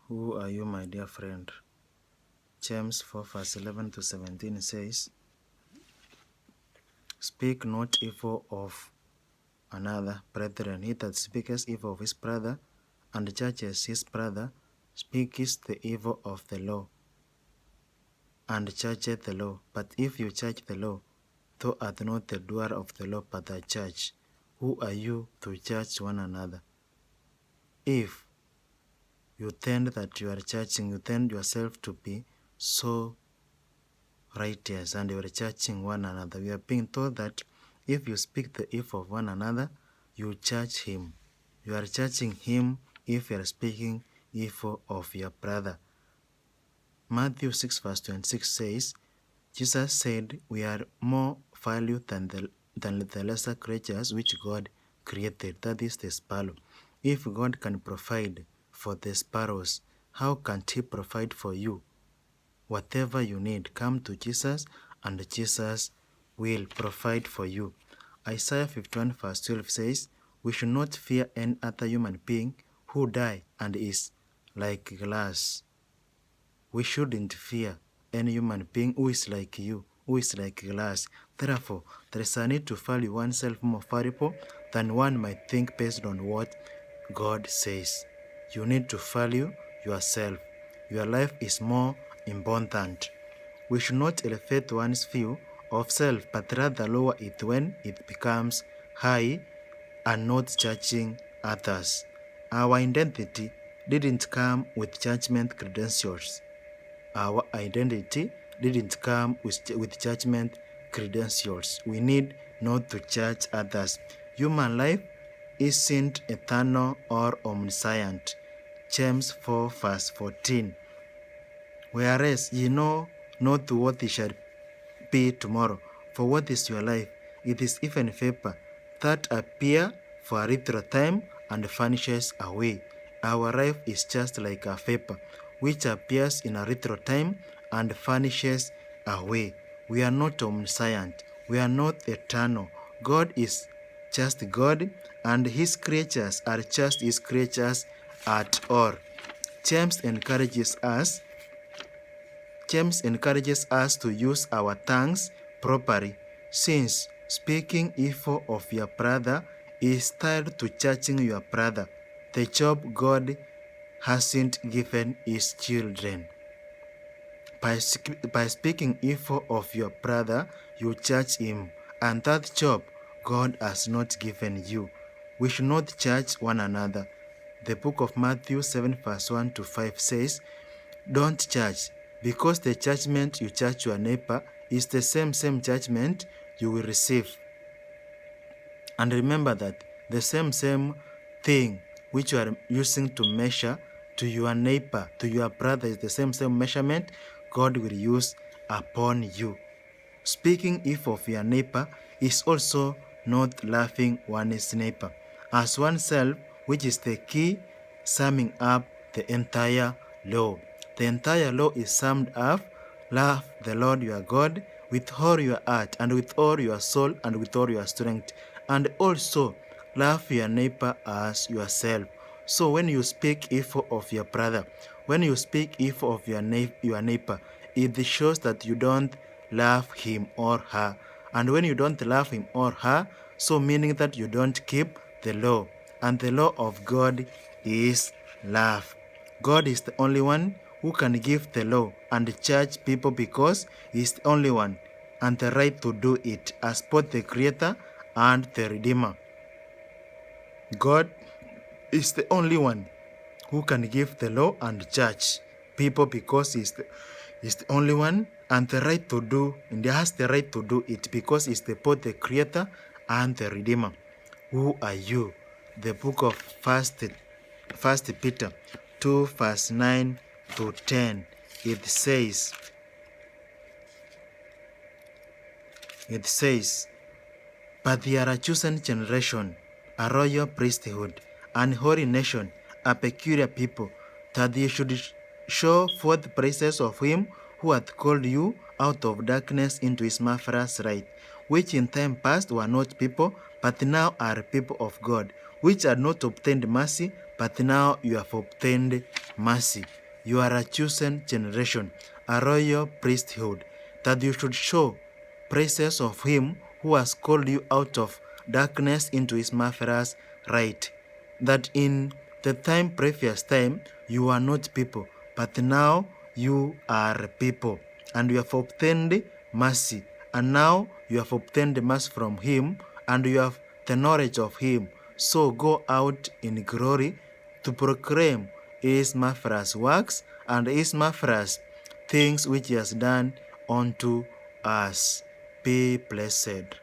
Who are you, my dear friend? James 4 verse 11 to 17 says, Speak not evil of another, brethren. He that speaketh evil of his brother, and judges his brother, speaketh the evil of the law, and judgeth the law. But if you judge the law, thou art not the doer of the law, but the judge. Who are you to judge one another? If you think that you are judging, you think yourself to be so righteous, and you are judging one another. We are being told that if you speak the evil of one another, you judge him. You are judging him if you are speaking evil of your brother. Matthew 6 verse 26 says, Jesus said, we are more valued than the lesser creatures which God created, that is the sparrow. If God can provide for the sparrows, how can't he provide for you? Whatever you need, come to Jesus, and Jesus will provide for you. Isaiah 51 verse 12 says, we should not fear any other human being who die and is like glass. We shouldn't fear any human being who is like you, who is like glass. Therefore, there is a need to value oneself more valuable than one might think based on what God says. You need to value yourself. Your life is more important. We should not elevate one's view of self, but rather lower it when it becomes high and not judging others. Our identity didn't come with judgment credentials. Our identity didn't come with judgment credentials. We need not to judge others. Human life isn't eternal or omniscient. James 4 verse 14. Whereas ye know not what ye shall be tomorrow, for what is your life? It is even vapor that appear for a little time and vanishes away. Our life is just like a vapor which appears in a little time and vanishes away. We are not omniscient. We are not eternal. God is just God, and his creatures are just his creatures at all. James encourages us to use our tongues properly, since speaking evil of your brother is tied to judging your brother, the job God hasn't given his children. By speaking evil of your brother, you judge him, and that job God has not given you. We should not judge one another. The book of Matthew 7 verse 1 to 5 says, don't judge, because the judgment you judge your neighbor is the same judgment you will receive. And remember that the same thing which you are using to measure to your neighbor, to your brother, is the same measurement God will use upon you. Speaking evil of your neighbor is also not loving one's neighbor as oneself, which is the key summing up the entire law. The entire law is summed up: love the Lord your God with all your heart and with all your soul and with all your strength, and also love your neighbor as yourself. So when you speak evil of your brother, when you speak evil of your neighbor, it shows that you don't love him or her. And when you don't love him or her, so meaning that you don't keep the law. And the law of God is love. God is the only one who can give the law and judge people, because he is the only one and the right to do it as both the Creator and the Redeemer. God is the only one who can give the law and judge people, because he is the only one and the right to do, and he has the right to do it because he's both the Creator and the Redeemer. Who are you? The book of First Peter 2 verse 9 to 10. It says, but they are a chosen generation, a royal priesthood, an holy nation, a peculiar people, that they should show forth the praises of him who hath called you out of darkness into his marvelous light, which in time past were not people, but now are people of God, which had not obtained mercy, but now you have obtained mercy. you are a chosen generation, a royal priesthood, that you should show praises of him who has called you out of darkness into his marvelous light. That in the previous time you are not people, but now you are people, and you have obtained mercy, and now you have obtained mercy from him, and you have the knowledge of him. So go out in glory to proclaim his marvelous works and his marvelous things which he has done unto us. Be blessed.